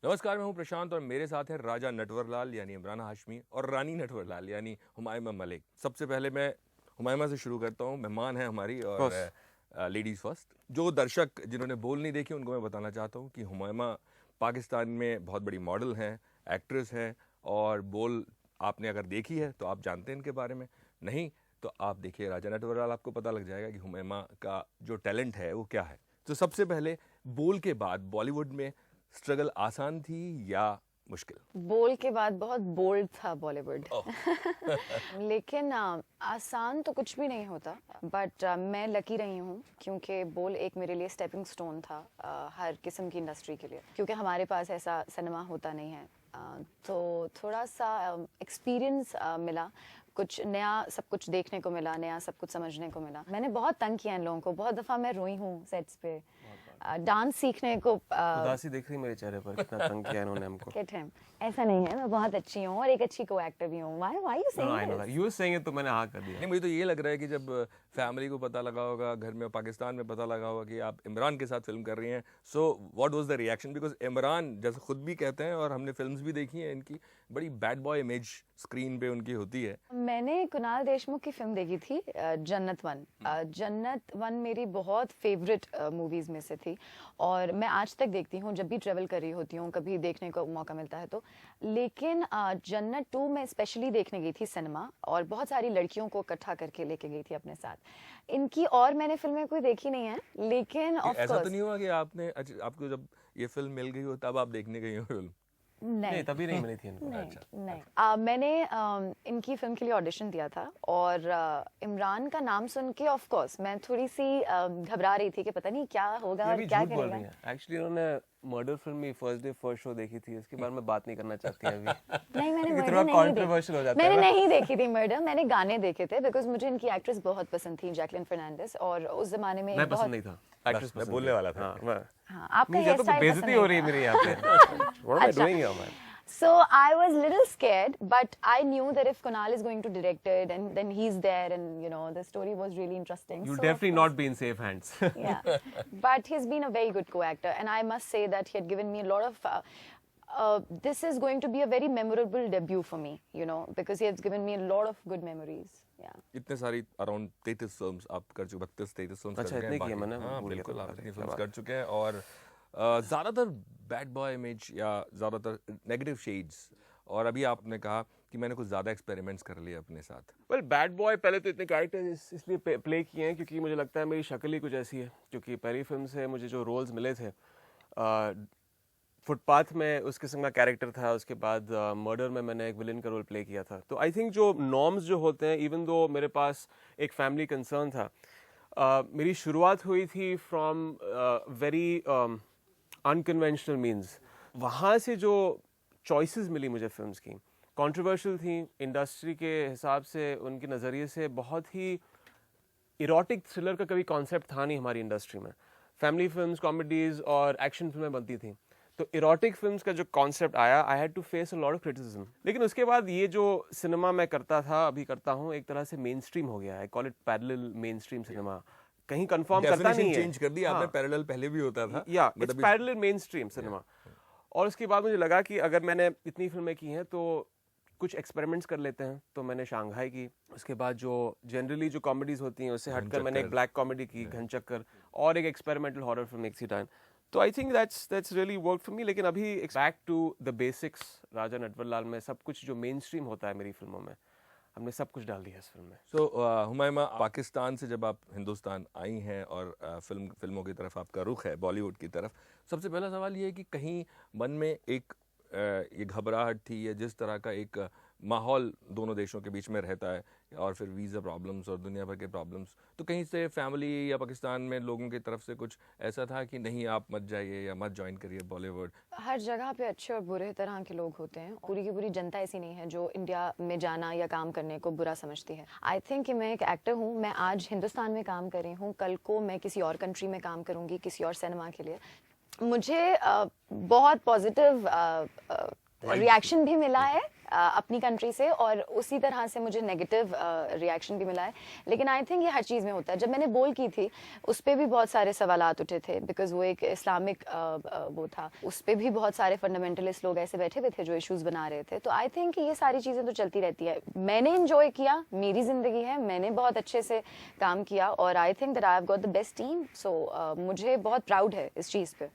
नमस्कार, मैं हूं प्रशांत और मेरे साथ हैं राजा नटवरलाल यानी इमरान हाशमी और रानी नटवरलाल यानी हुमायमा मलिक। सबसे पहले मैं हुमायमा से शुरू करता हूं। मेहमान है हमारी और लेडीज़ फर्स्ट। जो दर्शक जिन्होंने बोल नहीं देखी उनको मैं बताना चाहता हूं कि हुमायमा पाकिस्तान में बहुत बड़ी मॉडल हैं, एक्ट्रेस हैं और बोल आपने अगर देखी है तो आप जानते हैं इनके बारे में। नहीं तो आप देखिए राजा नटवरलाल, आपको पता लग जाएगा कि हुमायमा का जो टैलेंट है वो क्या है। तो सबसे पहले बोल के बाद बॉलीवुड में स्ट्रगल आसान थी या मुश्किल? बोल के बाद बहुत बोल्ड था बॉलीवुड। लेकिन आसान तो कुछ भी नहीं होता, बट मैं लकी रही हूँ क्योंकि बोल एक मेरे लिए स्टेपिंग स्टोन था हर किस्म की इंडस्ट्री के लिए, क्योंकि हमारे पास ऐसा सिनेमा होता नहीं है। तो थोड़ा सा एक्सपीरियंस मिला, कुछ नया सब कुछ देखने को मिला, नया सब कुछ समझने को मिला। मैंने बहुत तंग किया इन लोगों को, बहुत दफ़ा मैं रोई हूँ सेट्स पे। डांस सीखने को उदासी दिख रही मेरे चेहरे पर, कितना तंग किया इन्होंने हमको। ऐसा नहीं है, मैं बहुत अच्छी हूँ और एक अच्छी को एक्टर भी हूँ। व्हाई यू सेइंग तो मैंने हाँ कर दिया। नहीं, मुझे तो ये लग रहा है कि जब फैमिली को पता लगा होगा, घर में पाकिस्तान में पता लगा होगा कि आप इमरान के साथ फिल्म कर रही हैं, so what was the reaction? Because Imran जैसे खुद भी कहते हैं और हमने फिल्म्स भी देखी हैं, इनकी बड़ी बैड बॉय इमेज स्क्रीन पे उनकी होती है। मैंने कुणाल देशमुख की फिल्म देखी थी जन्नत वन। जन्नत वन मेरी बहुत फेवरेट मूवीज में से थी और मैं आज तक देखती हूँ जब भी ट्रेवल कर रही होती हूँ, कभी देखने को मौका मिलता है तो। लेकिन जन्नत 2 मैं स्पेशली देखने गई थी सिनेमा और बहुत सारी लड़कियों को इकट्ठा करके लेके गई थी अपने साथ। इनकी और मैंने फिल्में कोई देखी नहीं है, लेकिन ऑफ ऐसा कोर्स तो नहीं हुआ कि आपको जब ये फिल्म मिल गई हो तब आप देखने गई हो फिल्म? नहीं, तभी नहीं मिली थी इनको। नहीं। मैंने इनकी फिल्म के लिए ऑडिशन दिया था और इमरान का नाम सुन के ऑफ कोर्स मैं थोड़ी सी घबरा रही थी कि पता नहीं क्या होगा और क्या करेगा। एक्चुअली उन्होंने मर्डर फिल्म में फर्स्ट डे फर्स्ट शो देखी थी, इसके बारे में बात नहीं करना चाहती अभी। नहीं, मैंने थोड़ा कंट्रोवर्शियल हो जाता है। मैंने नहीं देखी थी मर्डर, मैंने गाने देखे थे बिकॉज मुझे इनकी एक्ट्रेस बहुत पसंद थी, जैकलिन फर्नांडिस। और उस जमाने में मैं पसंद नहीं था, एक्ट्रेस मैं बोलने वाला था। हाँ, आपका हेयर स्टाइल बेइज्जती हो रही है मेरी यहाँ पे। What am I doing here, man? So I was a little scared, but I knew that if Kunal is going to direct it, and then he's there, and you know the story was really interesting. You'll so definitely not be in safe hands. Yeah, but he's been a very good co-actor, and I must say that he had given me a lot of. This is going to be a very memorable debut for me, you know, because he has given me a lot of good memories. Yeah. इतने सारी around 33 films आप कर चुके, 32-33 films कर चुके हैं। इतनी की है मैंने, हाँ भूल बिल्कुल, गया आप था। इतनी फिल्म्स कर चुके हैं और ज़्यादातर बैड बॉय इमेज या ज़्यादातर नेगेटिव शेड्स, और अभी आपने कहा कि मैंने कुछ ज़्यादा एक्सपेरिमेंट्स कर लिए अपने साथ। वेल बैड बॉय पहले तो इतने कैरेक्टर इसलिए प्ले किए हैं क्योंकि मुझे लगता है मेरी शक्ल ही कुछ ऐसी है, क्योंकि पहली फिल्म से मुझे जो रोल्स मिले थे, फुटपाथ में उस किस्म का कैरेक्टर था, उसके बाद मर्डर में मैंने एक विलन का रोल प्ले किया था। तो आई थिंक जो नॉर्म्स जो होते हैं, इवन दो मेरे पास एक फैमिली कंसर्न था, मेरी शुरुआत हुई थी फ्रॉम वेरी अनकन्वेंशनल मीन्स। वहाँ से जो चॉइसेस मिली मुझे फिल्म्स की, कंट्रोवर्शियल थी, इंडस्ट्री के हिसाब से उनके नज़रिए से बहुत ही इरोटिक थ्रिलर का कभी कॉन्सेप्ट था नहीं हमारी इंडस्ट्री में। फैमिली फिल्म्स, कॉमेडीज़ और एक्शन फिल्में बनती थी, तो इरोटिक फिल्म्स का जो कॉन्सेप्ट आया, I had to face a lot of criticism. लेकिन उसके बाद ये जो सिनेमा मैं करता था, अभी करता हूँ, एक तरह से मेन स्ट्रीम हो गया है। I call it parallel main stream cinema. कहीं कंफर्म करता नहीं है, चेंज कर दिया आपने, पैरेलल पहले भी होता था। या it's parallel main stream cinema. और उसके बाद मुझे लगा कि अगर मैंने इतनी फिल्में की हैं तो कुछ एक्सपेरिमेंट्स कर लेते हैं, तो मैंने शांघाई की। उसके बाद जो जनरली जो कॉमेडीज होती हैं उससे हटकर मैंने एक ब्लैक कॉमेडी की, घनचक्कर, और एक एक्सपेरिमेंटल हॉरर फिल्म एक सी टाइम। तो I think that's really work for me. लेकिन अभी बैक टू द बेसिक्स, राजा नटवरलाल में सब कुछ जो मेन स्ट्रीम होता है मेरी फिल्मों में, हमने सब कुछ डाल दिया इस फिल्म में। सो हुमायमा, पाकिस्तान से जब आप हिंदुस्तान आई हैं और फिल्मों की तरफ आपका रुख है, बॉलीवुड की तरफ, सबसे पहला सवाल ये है कि कहीं मन में एक ये घबराहट थी या जिस तरह का एक माहौल दोनों देशों के बीच में रहता है, और फिर वीज़ा प्रॉब्लम्स और दुनिया भर के प्रॉब्लम्स, तो कहीं से फैमिली या पाकिस्तान में लोगों की तरफ से कुछ ऐसा था कि नहीं आप मत जाइए या मत ज्वाइन करिए बॉलीवुड? हर जगह पे अच्छे और बुरे तरह के लोग होते हैं। पूरी की पूरी जनता ऐसी नहीं है जो इंडिया में जाना या काम करने को बुरा समझती है। आई थिंक कि मैं एक एक्टर हूँ, मैं आज हिंदुस्तान में काम कर रही हूँ, कल को मैं किसी और कंट्री में काम करूँगी, किसी और सिनेमा के लिए। मुझे बहुत पॉजिटिव रिएक्शन भी मिला है अपनी कंट्री से, और उसी तरह से मुझे नेगेटिव रिएक्शन भी मिला है। लेकिन आई थिंक ये हर चीज़ में होता है। जब मैंने बोल की थी उस पर भी बहुत सारे सवालात उठे थे, बिकॉज वो एक इस्लामिक वो था, उस पर भी बहुत सारे फंडामेंटलिस्ट लोग ऐसे बैठे हुए थे जो इश्यूज बना रहे थे। तो आई थिंक ये सारी चीज़ें तो चलती रहती है। मैंने इंजॉय किया, मेरी ज़िंदगी है, मैंने बहुत अच्छे से काम किया, और I think that I have got the best team. So मुझे बहुत प्राउड है इस चीज़ पे।